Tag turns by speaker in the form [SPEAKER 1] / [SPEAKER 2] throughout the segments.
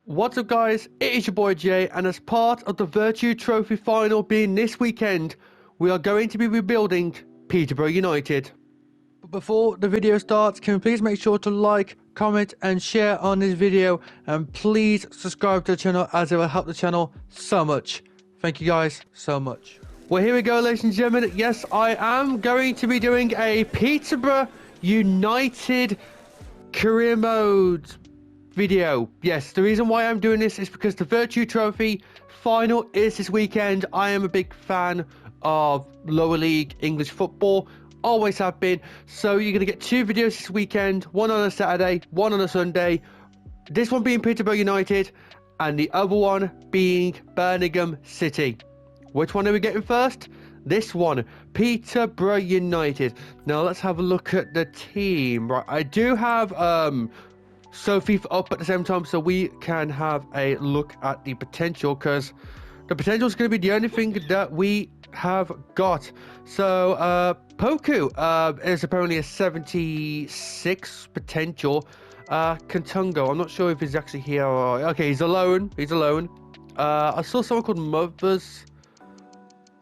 [SPEAKER 1] What's up guys, it is your boy Jay, and as part of the Vertu Trophy final being this weekend, we are going to be rebuilding Peterborough United. But before the video starts, can you please make sure to like, comment and share on this video, and please subscribe to the channel as it will help the channel so much. Thank you guys so much. Well, here we go ladies and gentlemen. Yes, I am going to be doing a Peterborough United career mode video. Yes, the reason why I'm doing this is because the Vertu Trophy final is this weekend. I am a big fan of lower league English football, always have been. So you're going to get two videos this weekend, one on a Saturday, one on a Sunday. This one being Peterborough United and the other one being Birmingham City. Which one are we getting first? This one, Peterborough United. Now let's have a look at the team. Right, I do have Sophie up at the same time, so we can have a look at the potential, because the potential is going to be the only thing that we have got. So Poku is apparently a 76 potential. Kantungo, I'm not sure if he's actually here or... okay, he's alone. I saw someone called Mother's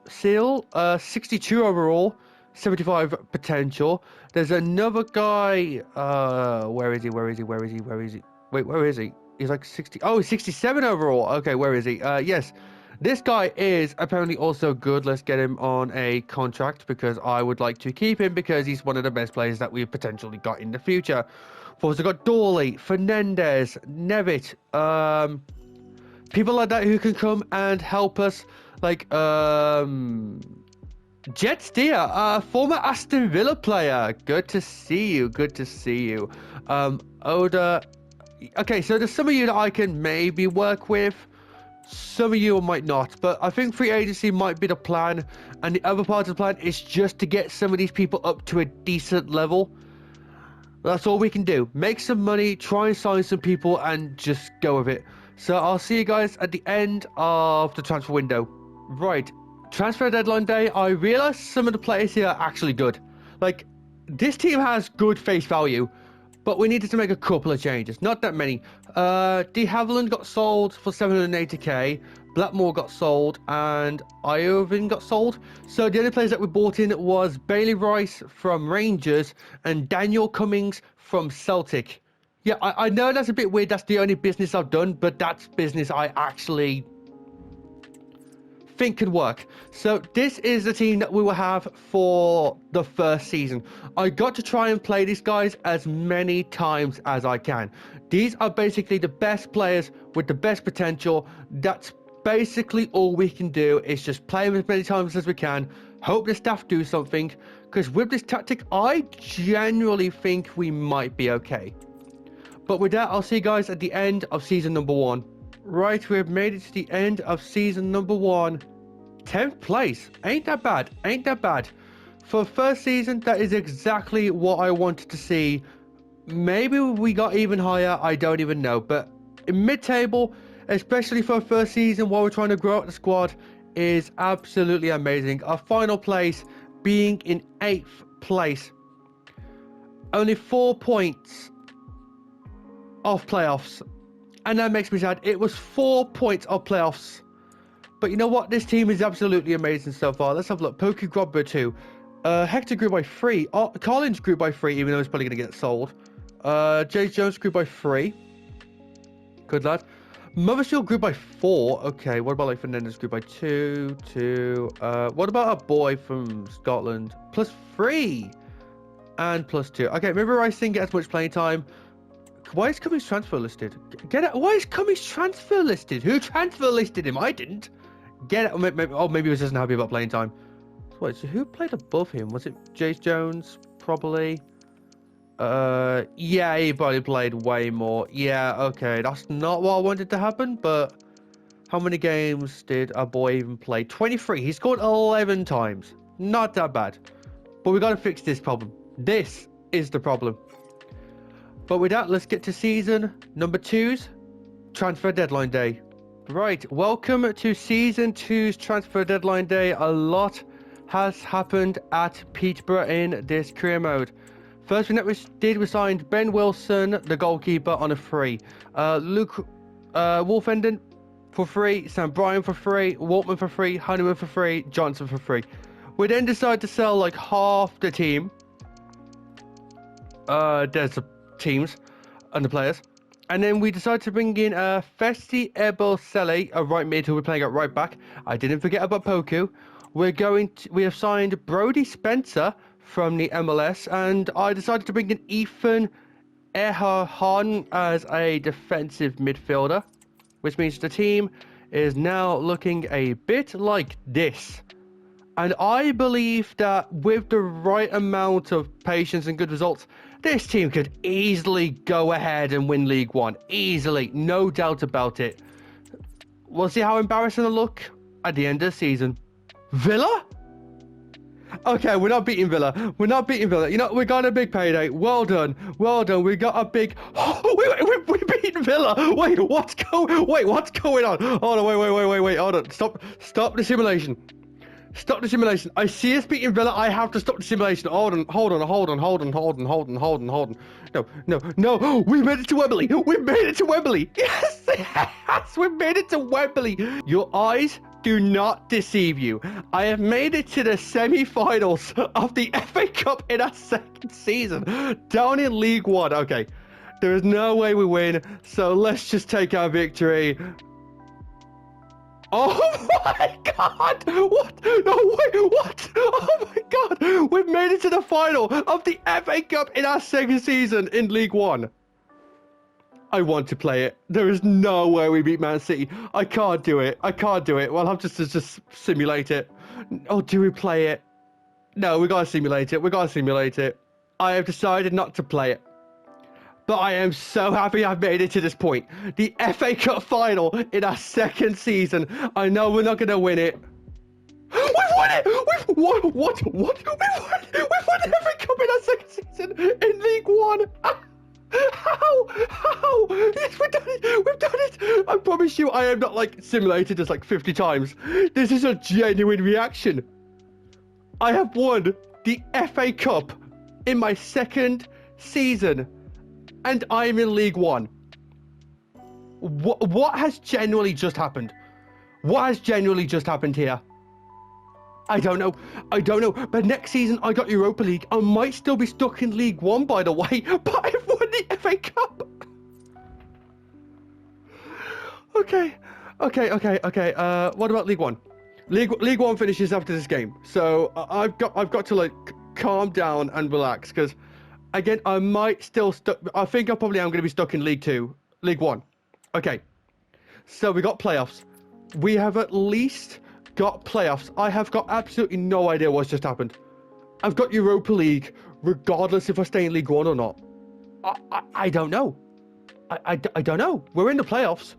[SPEAKER 1] Seal, 62 overall, 75 potential. There's another guy, where is he? Wait, where is he? He's like 60, oh, he's 67 overall. Okay, where is he? Yes, this guy is apparently also good. Let's get him on a contract, because I would like to keep him, because he's one of the best players that we've potentially got in the future. We've also got Dawley, Fernandez, Nevitt, people like that who can come and help us, like, Jet Steer, former Aston Villa player. Good to see you. Oda. Okay, so there's some of you that I can maybe work with. Some of you might not. But I think free agency might be the plan. And the other part of the plan is just to get some of these people up to a decent level. That's all we can do. Make some money, try and sign some people, and just go with it. So I'll see you guys at the end of the transfer window. Right. Transfer deadline day, I realized some of the players here are actually good. Like, this team has good face value, but we needed to make a couple of changes. Not that many. De Havilland got sold for 780k. Blackmore got sold, and Iovin got sold. So the only players that we bought in was Bailey Rice from Rangers and Daniel Cummings from Celtic. Yeah, I know that's a bit weird. That's the only business I've done, but that's business I actually think could work. So this is the team that we will have for the first season. I got to try and play these guys as many times as I can. These are basically the best players with the best potential. That's basically all we can do, is just play them as many times as we can, hope the staff do something, because with this tactic I genuinely think we might be okay. But with that, I'll see you guys at the end of season number 1. Right, we have made it to the end of season number 1. 10th place. Ain't that bad. For the first season, that is exactly what I wanted to see. Maybe we got even higher, I don't even know. But in mid-table, especially for the first season while we're trying to grow out the squad, is absolutely amazing. Our final place being in 8th place. Only 4 points off playoffs. And that makes me sad. It was 4 points of playoffs. But you know what? This team is absolutely amazing so far. Let's have a look. Poku Grobber 2. Hector grew by 3. Collins grew by 3, even though he's probably going to get sold. James Jones grew by 3. Good lad. Motherfield grew by 4. Okay, what about like Fernandez grew by 2. What about our boy from Scotland? Plus 3. And plus 2. Okay, maybe Rice didn't get as much playing time. Why is Cummings transfer listed? Get it? Why is Cummings transfer listed? Who transfer listed him? I didn't. Get it? Maybe he was just not happy about playing time. Wait, so who played above him? Was it Jace Jones? Probably. Yeah, he probably played way more. Yeah, okay. That's not what I wanted to happen, but how many games did our boy even play? 23. He scored 11 times. Not that bad. But we got to fix this problem. This is the problem. But with that, let's get to season number 2's transfer deadline day. Right, welcome to season 2's transfer deadline day. A lot has happened at Peterborough in this career mode. First thing that we did, we signed Ben Wilson, the goalkeeper, on a free. Luke Wolfenden for free, Sam Bryan for free, Waltman for free, Honeyman for free, Johnson for free. We then decided to sell like half the team. There's the teams and the players. And then we decided to bring in Festi Ebosele, a right mid who we're playing at right back. I didn't forget about Poku. We have signed Brody Spencer from the MLS, and I decided to bring in Ethan Ehahan as a defensive midfielder, which means the team is now looking a bit like this. And I believe that with the right amount of patience and good results, this team could easily go ahead and win League One. Easily, no doubt about it. We'll see how embarrassing they look at the end of the season. Villa? Okay, we're not beating Villa. We're not beating Villa. You know, we got a big payday. Well done. Well done. We got a big... Oh, we beat Villa. Wait, what's going on? Hold on, wait. Hold on. Stop the simulation. Stop the simulation. I see us beating Villa. I have to stop the simulation. Hold on. No. We made it to Wembley. Yes, we made it to Wembley. Your eyes do not deceive you. I have made it to the semi-finals of the FA Cup in our second season, down in League One. Okay, there is no way we win, so let's just take our victory. Oh my god! What? No, wait, what? Oh my god! We've made it to the final of the FA Cup in our second season in League One. I want to play it. There is no way we beat Man City. I can't do it. Well, I'll just simulate it. Oh, do we play it? No, we gotta simulate it. I have decided not to play it. But I am so happy I've made it to this point. The FA Cup final in our second season. I know we're not going to win it. We've won it! We've won the FA Cup in our second season in League One. How? Yes, we've done it. I promise you, I am not like simulated this like 50 times. This is a genuine reaction. I have won the FA Cup in my second season. And I'm in League One. What has genuinely just happened? What has genuinely just happened here? I don't know. But next season, I got Europa League. I might still be stuck in League One, by the way. But I've won the FA Cup. Okay. What about League One? League One finishes after this game. So I've got to like calm down and relax because... Again, I might still stuck. I think I probably am going to be stuck in League One. Okay. So we got playoffs. We have at least got playoffs. I have got absolutely no idea what's just happened. I've got Europa League, regardless if I stay in League One or not. I don't know. I don't know. We're in the playoffs,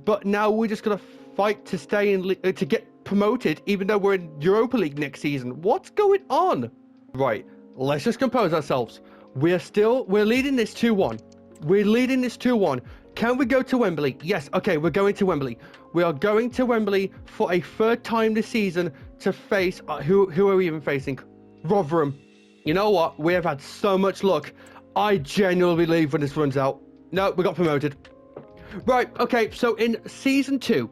[SPEAKER 1] but now we're just going to fight to stay in to get promoted, even though we're in Europa League next season. What's going on? Right. Let's just compose ourselves. We're leading this 2-1. Can we go to Wembley? Yes. Okay, we're going to Wembley. We are going to Wembley for a third time this season to face... who are we even facing? Rotherham. You know what? We have had so much luck. I genuinely believe when this runs out. No, we got promoted. Right, okay, so in Season 2,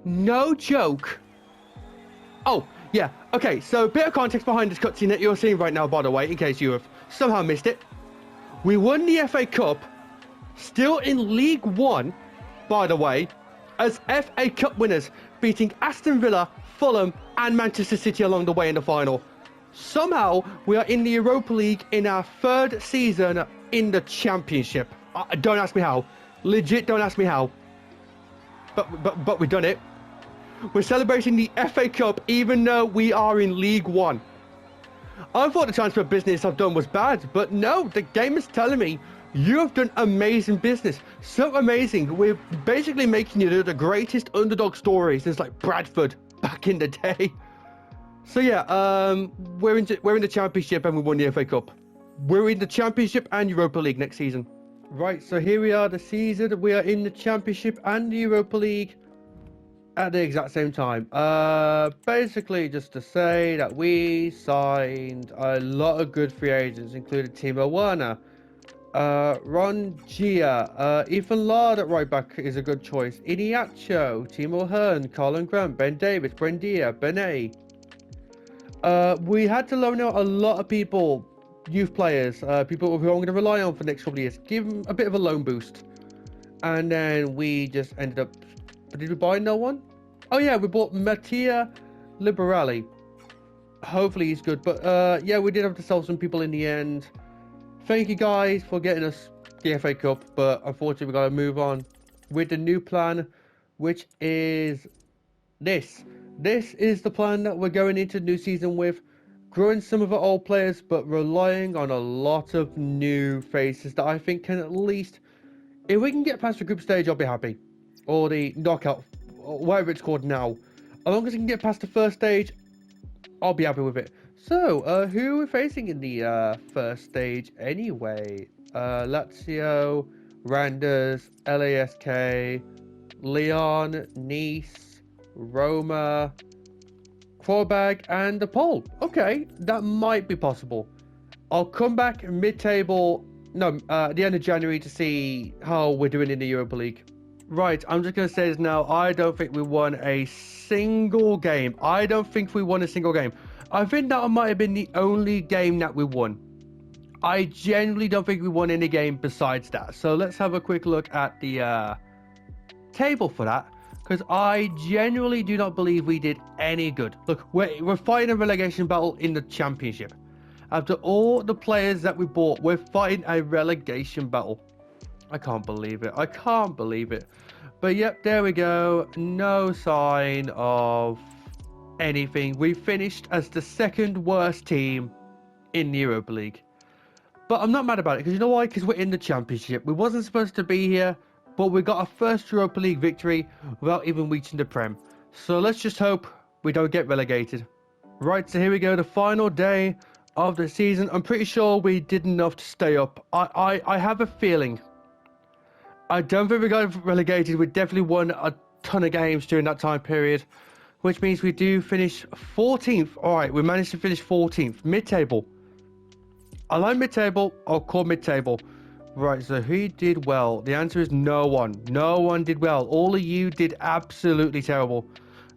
[SPEAKER 1] no joke... Oh, yeah, okay, so a bit of context behind this cutscene that you're seeing right now, by the way, in case you have somehow missed it. We won the FA Cup, still in League One, by the way, as FA Cup winners, beating Aston Villa, Fulham, and Manchester City along the way in the final. Somehow, we are in the Europa League in our third season in the Championship. Don't ask me how. Legit, don't ask me how. But we've done it. We're celebrating the FA Cup even though we are in League One. I thought the transfer business I've done was bad, but no, the game is telling me you have done amazing business. So amazing. We're basically making you the greatest underdog story since like Bradford back in the day. So yeah, we're in the Championship and we won the FA Cup. We're in the Championship and Europa League next season. Right, so here we are the season. We are in the Championship and the Europa League at the exact same time. Basically just to say that we signed a lot of good free agents, including Timo Werner, Ron Gia, Ethan Lard at right back is a good choice. Iniacho, Timo Hearn, Colin Grant, Ben Davis, Brendia, Benet. We had to loan out a lot of people, youth players, people who I'm going to rely on for the next couple of years. Give them a bit of a loan boost. And then we just ended up... Did we buy no one? Oh yeah, we bought Mattia Liberali. Hopefully he's good. But yeah, we did have to sell some people in the end. Thank you guys for getting us the FA Cup. But unfortunately, we got to move on with the new plan, which is this. This is the plan that we're going into the new season with. Growing some of our old players, but relying on a lot of new faces that I think can at least... If we can get past the group stage, I'll be happy. Or the knockout, or whatever it's called now. As long as we can get past the first stage, I'll be happy with it. So, who are we facing in the first stage anyway? Lazio, Randers, LASK, Lyon, Nice, Roma, Quabag, and the Pole. Okay, that might be possible. I'll come back mid-table, no, at the end of January to see how we're doing in the Europa League. Right, I'm just going to say this now. I don't think we won a single game. I don't think we won a single game. I think that might have been the only game that we won. I genuinely don't think we won any game besides that. So let's have a quick look at the table for that. Because I genuinely do not believe we did any good. Look, we're fighting a relegation battle in the Championship. After all the players that we bought, we're fighting a relegation battle. I can't believe it. I can't believe it. But yep, there we go. No sign of anything. We finished as the second worst team in the Europa League. But I'm not mad about it, because you know why? Because we're in the Championship. We wasn't supposed to be here, but we got our first Europa League victory without even reaching the Prem. So let's just hope we don't get relegated. Right, so here we go. The final day of the season. I'm pretty sure we did enough to stay up. I have a feeling. I don't think we got relegated. We definitely won a ton of games during that time period, which means we do finish 14th. All right, we managed to finish 14th, mid-table. I like mid-table. I'll call mid-table. Right, so who did well? The answer is no one. No one did well. All of you did absolutely terrible.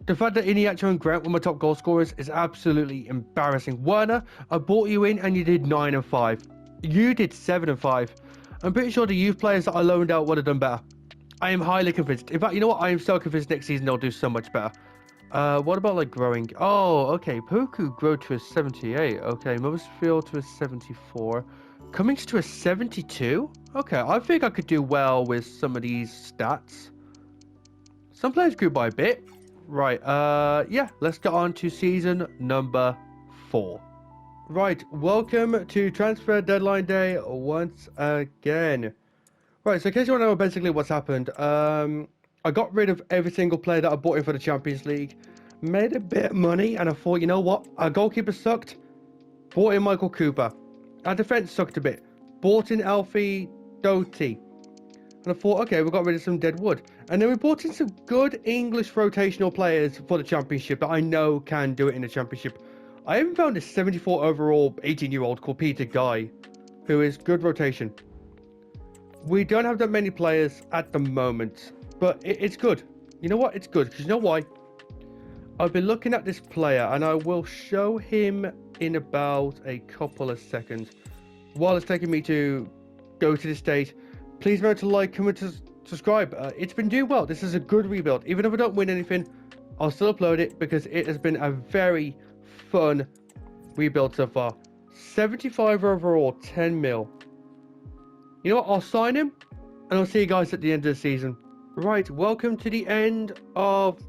[SPEAKER 1] The fact that Iniacho and Grant were my top goal scorers is absolutely embarrassing. Werner, I brought you in and you did 9 and 5. You did 7 and 5. I'm pretty sure the youth players that I loaned out would have done better. I am highly convinced. In fact, you know what? I am so convinced next season they'll do so much better. What about like growing? Oh, okay. Poku grew to a 78. Okay, Motherfield to a 74. Cummings to a 72? Okay, I think I could do well with some of these stats. Some players grew by a bit. Right, yeah, let's get on to season number 4. Right, welcome to transfer deadline day once again. Right, so in case you want to know basically what's happened, I got rid of every single player that I bought in for the Champions League, made a bit of money, and I thought, you know what, our goalkeeper sucked, bought in Michael Cooper. Our defense sucked a bit, bought in Alfie Doty. And I thought, okay, we got rid of some dead wood. And then we brought in some good English rotational players for the Championship that I know can do it in the Championship. I even found a 74 overall 18-year-old called Peter Guy, who is good rotation. We don't have that many players at the moment, but it's good. You know what? It's good, because you know why? I've been looking at this player, and I will show him in about a couple of seconds. While it's taking me to go to this stage, please remember to like, comment, subscribe. It's been doing well. This is a good rebuild. Even if I don't win anything, I'll still upload it because it has been a very fun rebuild so far. 75 overall, 10 mil. You know what? I'll sign him, and I'll see you guys at the end of the season. Right, welcome to the end of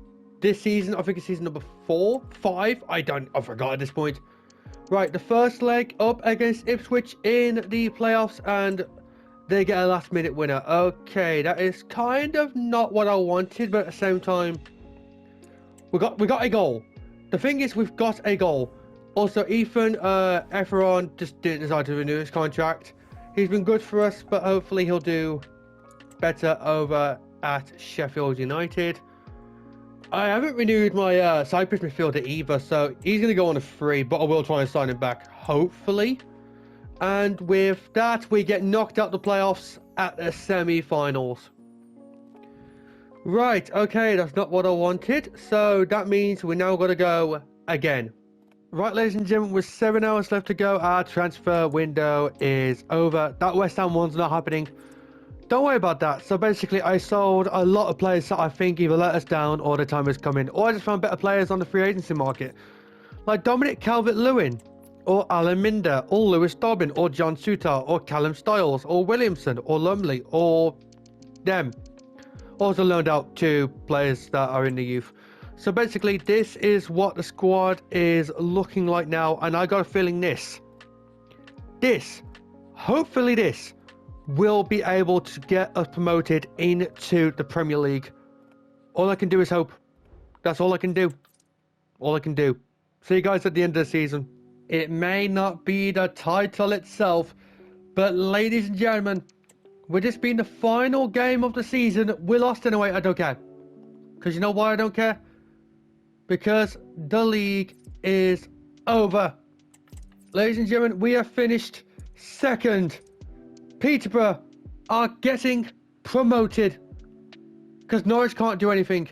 [SPEAKER 1] this season. I think it's season number 4, 5. I forgot at this point. Right, the first leg up against Ipswich in the playoffs, and they get a last-minute winner. Okay, that is kind of not what I wanted, but at the same time, we got a goal. The thing is, we've got a goal. Also, Ethan Efferon just didn't decide to renew his contract. He's been good for us, but hopefully he'll do better over at Sheffield United. I haven't renewed my Cyprus midfielder either, so he's going to go on a free, but I will try and sign him back, hopefully. And with that, we get knocked out the playoffs at the semi-finals. Right, okay, that's not what I wanted. So that means we now got to go again. Right, ladies and gentlemen, with 7 hours left to go, our transfer window is over. That West Ham one's not happening. Don't worry about that. So basically, I sold a lot of players that I think either let us down or the time is coming. Or I just found better players on the free agency market. Like Dominic Calvert-Lewin, or Alan Minder, or Lewis Dobbin, or John Souttar, or Callum Styles, or Williamson, or Lumley, or them. Also loaned out 2 players that are in the youth. So basically, this is what the squad is looking like now, and I got a feeling hopefully this, will be able to get us promoted into the Premier League. All I can do is hope. That's all I can do. All I can do. See you guys at the end of the season. It may not be the title itself, but ladies and gentlemen, with this being the final game of the season, we lost anyway, I don't care. Because you know why I don't care? Because the league is over. Ladies and gentlemen, we have finished second. Peterborough are getting promoted. Because Norwich can't do anything.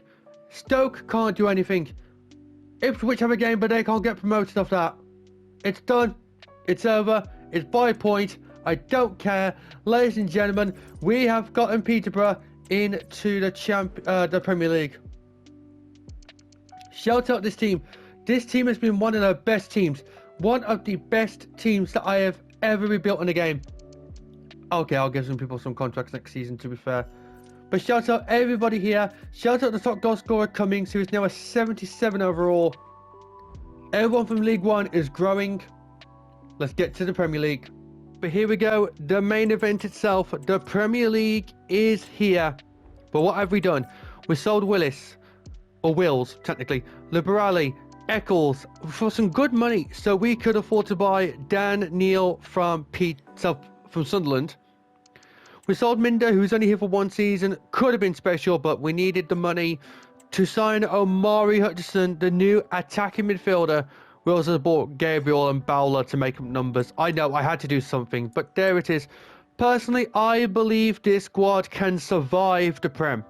[SPEAKER 1] Stoke can't do anything. Ipswich have a game, but they can't get promoted off that. It's done. It's over. It's by point. I don't care. Ladies and gentlemen, we have gotten Peterborough into the Premier League. Shout out this team. This team has been one of the best teams. One of the best teams that I have ever rebuilt in a game. Okay, I'll give some people some contracts next season, to be fair. But shout out everybody here. Shout out the top goal scorer Cummings, who is now a 77 overall. Everyone from League One is growing. Let's get to the Premier League. But here we go. The main event itself. The Premier League is here. But what have we done? We sold Willis. Or Wills, technically. Liberali. Eccles. For some good money. So we could afford to buy Dan Neil from Sunderland. We sold Minder, who's only here for 1 season. Could have been special, but we needed the money to sign Omari Hutchinson, the new attacking midfielder. We also bought Gabriel and Bowler to make up numbers. I know, I had to do something, but there it is. Personally, I believe this squad can survive the Prem.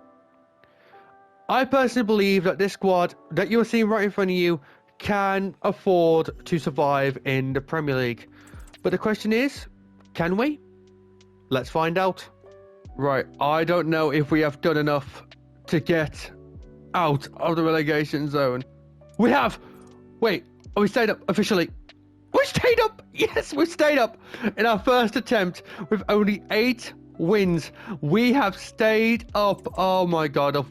[SPEAKER 1] I personally believe that this squad that you're seeing right in front of you can afford to survive in the Premier League. But the question is, can we? Let's find out. Right, I don't know if we have done enough to get out of the relegation zone. We have! Wait, we stayed up officially. We stayed up! Yes, we stayed up! In our first attempt, with only 8 wins, we have stayed up. Oh my god.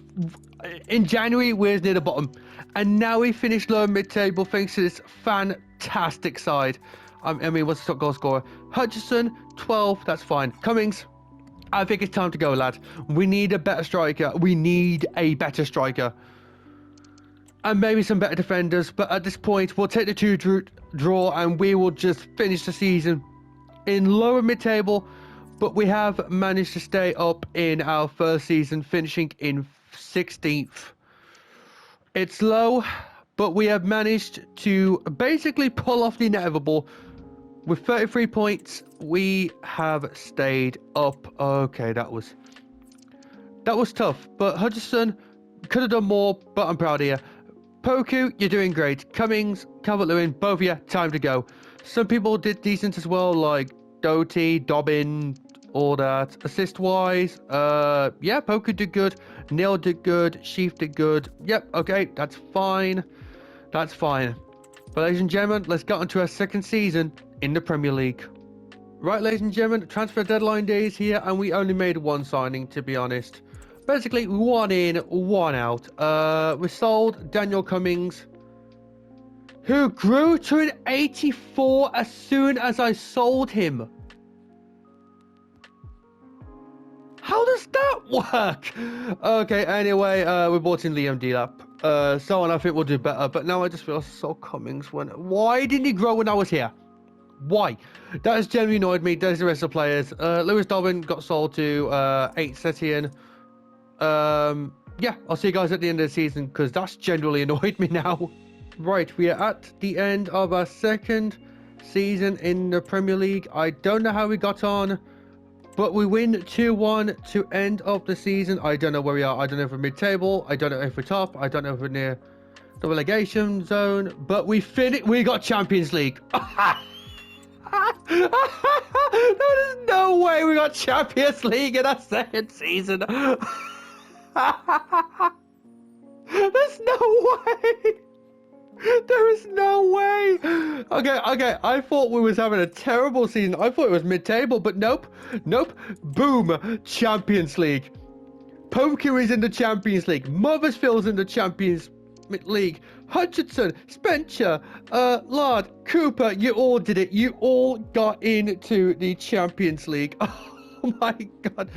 [SPEAKER 1] In January, we were near the bottom. And now we finished lower mid-table thanks to this fantastic side. I mean, what's the top goal scorer? Hutchison, 12, that's fine. Cummings, I think it's time to go, lad. We need a better striker. We need a better striker. And maybe some better defenders. But at this point, we'll take the 2 draw and we will just finish the season in lower mid-table. But we have managed to stay up in our first season, finishing in 16th. It's low, but we have managed to basically pull off the inevitable. With 33 points, we have stayed up. Okay, that was tough. But Hutchison could have done more, but I'm proud of you. Poku, you're doing great. Cummings, Calvert-Lewin, both of you, time to go. Some people did decent as well, like Doty, Dobbin, all that. Assist-wise, yeah, Poku did good. Neil did good. Sheaf did good. Yep, okay, that's fine. That's fine. But ladies and gentlemen, let's get on to our second season in the Premier League. Right, ladies and gentlemen, transfer deadline day is here, and we only made 1 signing, to be honest. Basically, 1 in, 1 out. We sold Daniel Cummings, who grew to an 84 as soon as I sold him. How does that work? Okay, anyway, we bought in Liam Delap. Someone I think will do better, but now I just feel so Cummings when... Why didn't he grow when I was here? Why? That has genuinely annoyed me. There's the rest of the players. Lewis Dobbin got sold to 8 Setien. Yeah, I'll see you guys at the end of the season, because that's genuinely annoyed me now. Right, we are at the end of our second season in the Premier League. I don't know how we got on, but we win 2-1 to end of the season. I don't know where we are. I don't know if we're mid-table. I don't know if we're top. I don't know if we're near the relegation zone. But we got Champions League. There is no way we got Champions League in our second season. There's no way. There is no way. Okay. I thought we was having a terrible season. I thought it was mid-table, but nope. Boom. Champions League. Poker is in the Champions League. Mothersfield's in the Champions League. Hutchinson, Spencer, Lard, Cooper, you all did it. You all got into the Champions League. Oh my God.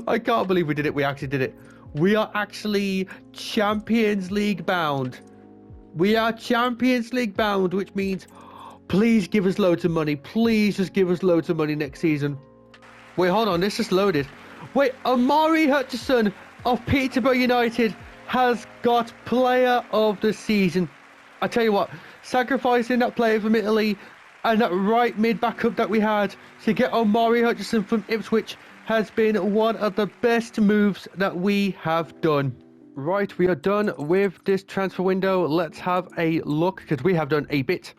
[SPEAKER 1] I can't believe we did it. We actually did it. We are actually Champions League bound. We are Champions League bound, which means please give us loads of money. Please just give us loads of money next season. Wait, hold on. This just loaded. Wait, Omari Hutchinson of Peterborough United has got player of the season. I tell you what, sacrificing that player from Italy and that right mid backup that we had to get Omari Hutchinson from Ipswich has been one of the best moves that we have done. Right, we are done with this transfer window. Let's have a look, because we have done a bit.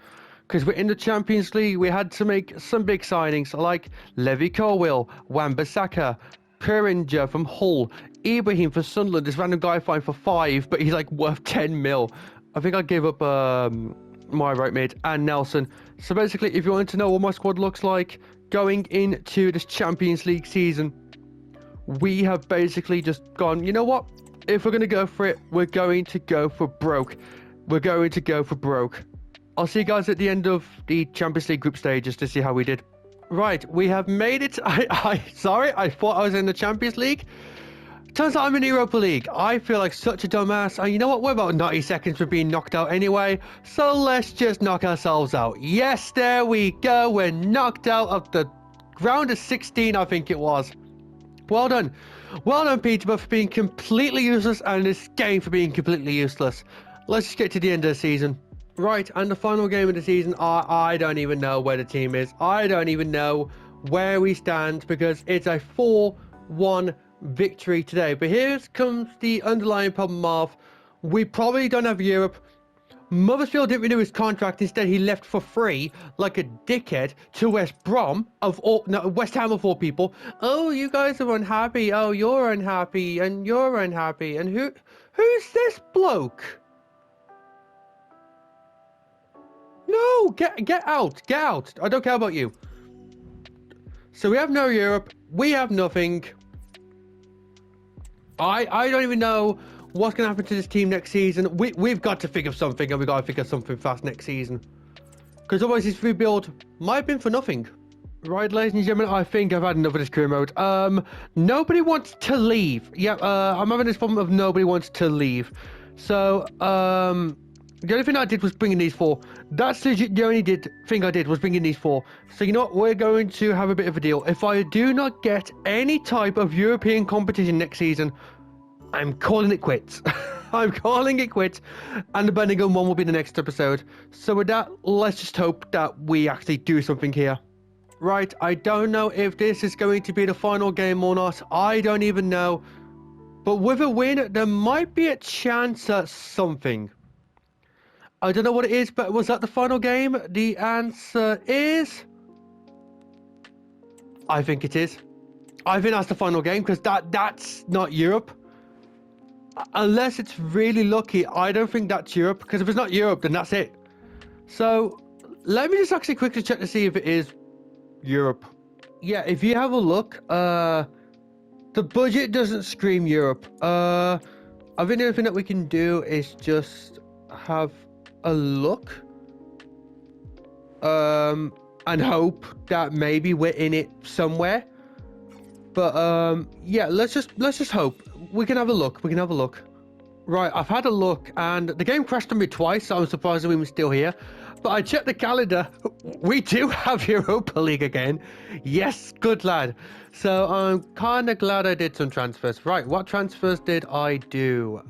[SPEAKER 1] Because we're in the Champions League, we had to make some big signings like Levi Colwill, Wan-Bissaka, Peringer from Hull, Ibrahim for Sunderland, this random guy I find for 5, but he's like worth 10 mil. I think I gave up my right mid and Nelson. So basically, if you want to know what my squad looks like going into this Champions League season, we have basically just gone, you know what? If we're going to go for it, we're going to go for broke. We're going to go for broke. I'll see you guys at the end of the Champions League group stages to see how we did. Right, we have made it. Sorry, I thought I was in the Champions League. Turns out I'm in the Europa League. I feel like such a dumbass. And you know what? We're about 90 seconds from being knocked out anyway. So let's just knock ourselves out. Yes, there we go. We're knocked out of the round of 16, I think it was. Well done. Well done, Peterborough, for being completely useless, and this game for being completely useless. Let's just get to the end of the season. Right, and the final game of the season, I don't even know where the team is. I don't even know where we stand, because it's a 4-1 victory today. But here comes the underlying problem of, we probably don't have Europe. Mothersfield didn't renew his contract. Instead, he left for free, like a dickhead, to West Ham of all people. Oh, you guys are unhappy. Oh, you're unhappy, and you're unhappy. And who's this bloke? No, get out. I don't care about you. So we have no Europe. We have nothing. I don't even know what's going to happen to this team next season. We've got to figure something, and we've got to figure something fast next season. Because otherwise this rebuild might have been for nothing. Right, ladies and gentlemen, I think I've had enough of this career mode. Nobody wants to leave. Yeah, I'm having this problem of nobody wants to leave. So, the only thing I did was bring in these 4. That's legit the only thing I did was bring in these 4. So you know what? We're going to have a bit of a deal. If I do not get any type of European competition next season, I'm calling it quits. I'm calling it quits. And the Birmingham one will be the next episode. So with that, let's just hope that we actually do something here. Right, I don't know if this is going to be the final game or not. I don't even know. But with a win, there might be a chance at something. I don't know what it is, but was that the final game? The answer is... I think it is. I think that's the final game, because that's not Europe. Unless it's really lucky, I don't think that's Europe, because if it's not Europe, then that's it. So, let me just actually quickly check to see if it is Europe. Yeah, if you have a look, the budget doesn't scream Europe. I think the only thing that we can do is just have a look, and hope that maybe we're in it somewhere. But yeah, let's just hope. We can have a look. Right, I've had a look, and the game crashed on me twice, so I'm surprised that we were still here. But I checked the calendar. We do have Europa League again. Yes, good lad. So I'm kind of glad I did some transfers. Right, what transfers did I do?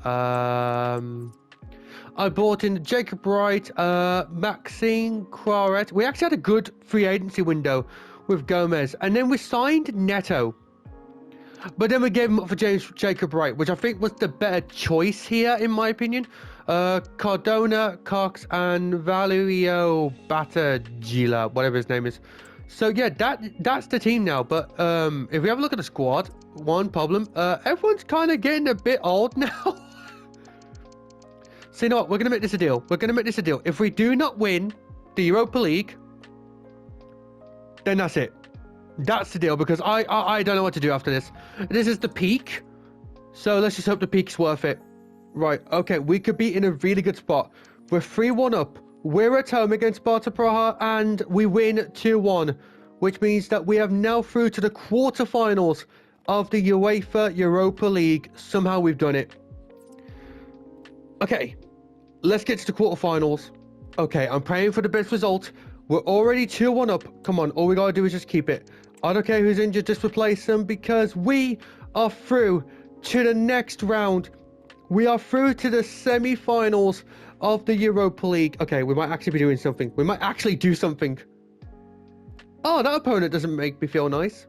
[SPEAKER 1] I bought in Jacob Wright, Maxine Quaret. We actually had a good free agency window with Gomez. And then we signed Neto. But then we gave him up for Jacob Wright, which I think was the better choice here, in my opinion. Cardona, Cox, and Valerio Battagila, whatever his name is. So yeah, that's the team now. But if we have a look at the squad, one problem, everyone's kind of getting a bit old now. So you know what, we're going to make this a deal. We're going to make this a deal. If we do not win the Europa League, then that's it. That's the deal, because I don't know what to do after this. This is the peak. So let's just hope the peak's worth it. Right, okay, we could be in a really good spot. We're 3-1 up. We're at home against Sparta Praha, and we win 2-1. Which means that we have now through to the quarterfinals of the UEFA Europa League. Somehow we've done it. Okay, let's get to the quarterfinals. Okay, I'm praying for the best result. We're already 2-1 up. Come on, all we gotta do is just keep it. I don't care who's injured, just replace them, because we are through to the next round. We are through to the semi-finals of the Europa League. Okay, we might actually be doing something. We might actually do something. Oh, that opponent doesn't make me feel nice.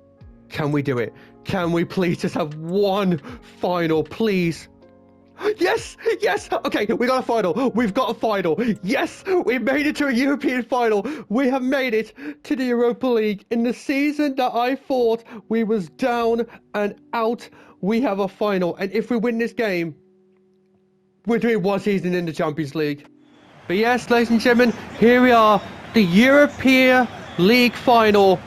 [SPEAKER 1] Can we do it? Can we please just have one final, please? Yes, yes. Okay, we got a final. We've got a final. Yes, we made it to a European final. We have made it to the Europa League. In the season that I thought we was down and out, we have a final. And if we win this game, we're doing one season in the Champions League. But yes, ladies and gentlemen, here we are, the European League final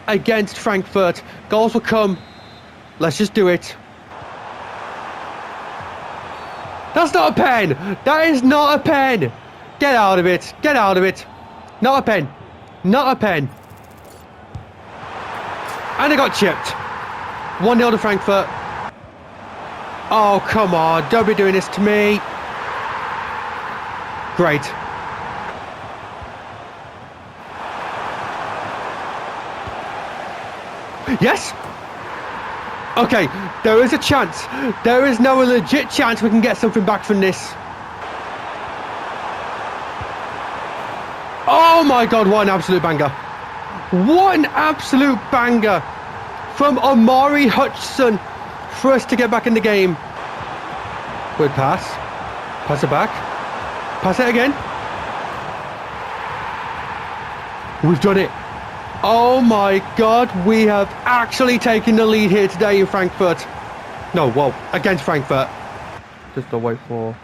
[SPEAKER 1] against Frankfurt. Goals will come. Let's just do it. That's not a pen! That is not a pen! Get out of it! Get out of it! Not a pen! Not a pen! And it got chipped. 1-0 to Frankfurt. Oh, come on. Don't be doing this to me. Great. Yes! Okay, there is a chance. There is no legit chance we can get something back from this. Oh my god, what an absolute banger. What an absolute banger from Omari Hutchinson for us to get back in the game. Good pass. Pass it back. Pass it again. We've done it. Oh my god, we have actually taken the lead here today in Frankfurt. No, well, against Frankfurt. Just a wait for...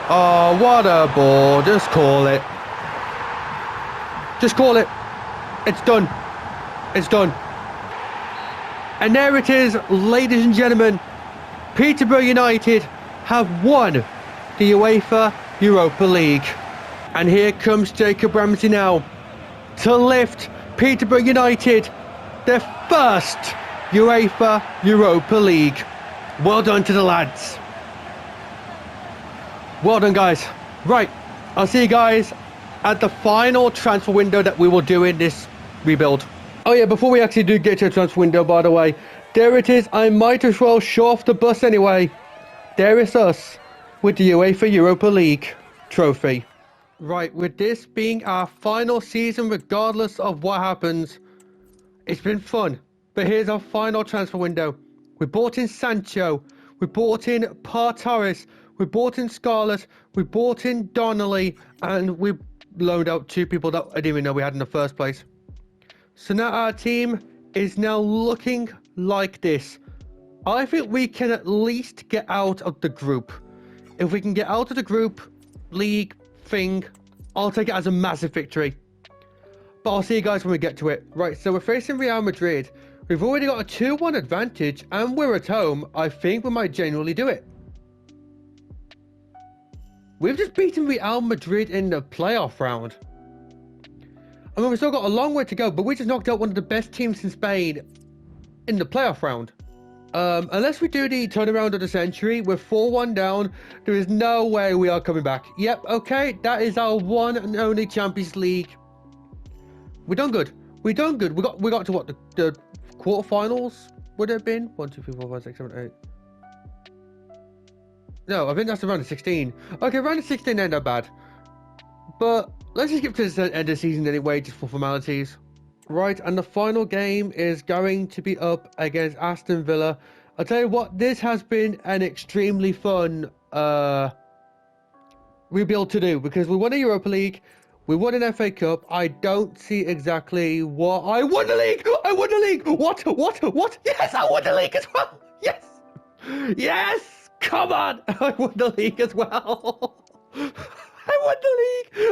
[SPEAKER 1] Oh, what a ball. Just call it. Just call it. It's done. It's done. And there it is, ladies and gentlemen. Peterborough United have won the UEFA Europa League. And here comes Jacob Ramsey now to lift Peterborough United their first UEFA Europa League. Well done to the lads. Well done, guys. Right, I'll see you guys at the final transfer window that we will do in this rebuild. Oh yeah, before we actually do get to the transfer window, by the way, there it is. I might as well show off the bus anyway. There is us with the UEFA Europa League trophy. Right, with this being our final season, regardless of what happens, it's been fun. But here's our final transfer window. We bought in Sancho, we bought in Partaris, we bought in Scarlett, we bought in Donnelly, and we loaned out 2 people that I didn't even know we had in the first place. So now our team is now looking like this. I think we can at least get out of the group. If we can get out of the group league thing, I'll take it as a massive victory. But I'll see you guys when we get to it. Right, so we're facing Real Madrid. We've already got a 2-1 advantage, and we're at home. I think we might genuinely do it. We've just beaten Real Madrid in the playoff round. I mean, we've still got a long way to go, but we just knocked out one of the best teams in Spain in the playoff round. Unless we do the turnaround of the century, we're 4-1 down. There is no way we are coming back. Yep, okay, that is our one and only Champions League. We done good. We done good. We got to what, the quarterfinals would have been? 1, 2, 3, 4, 5, 6, 7, 8. No, I think that's the round of 16. Okay, round of 16 ain't that bad. But let's just skip to the end of the season anyway, just for formalities. Right, and the final game is going to be up against Aston Villa. I'll tell you what, this has been an extremely fun rebuild to do, because we won a Europa League, we won an FA Cup. I don't see exactly what... I won the league! I won the league! What? Yes, I won the league as well! Yes! Yes! Come on! I won the league as well!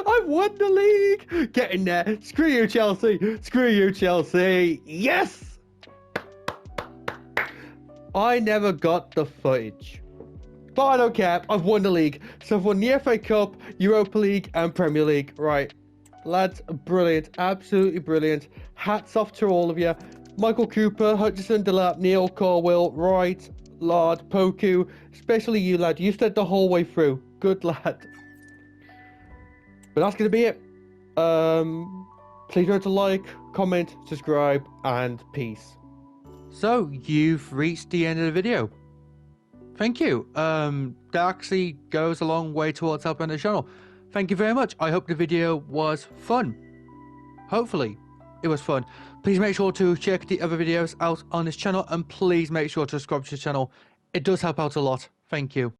[SPEAKER 1] I won the league! Get in there. Screw you, Chelsea. Screw you, Chelsea. Yes! I never got the footage. But I don't care. I've won the league. So I've won the FA Cup, Europa League, and Premier League. Right. Lads, brilliant. Absolutely brilliant. Hats off to all of you. Michael Cooper, Hutchison, Delap, Neil, Corwell, Wright, Lard, Poku. Especially you, lad. You stayed the whole way through. Good lad. But that's going to be it. Please remember to like, comment, subscribe, and peace. So, you've reached the end of the video. Thank you. That actually goes a long way towards helping the channel. Thank you very much. I hope the video was fun. Hopefully, it was fun. Please make sure to check the other videos out on this channel, and please make sure to subscribe to the channel. It does help out a lot. Thank you.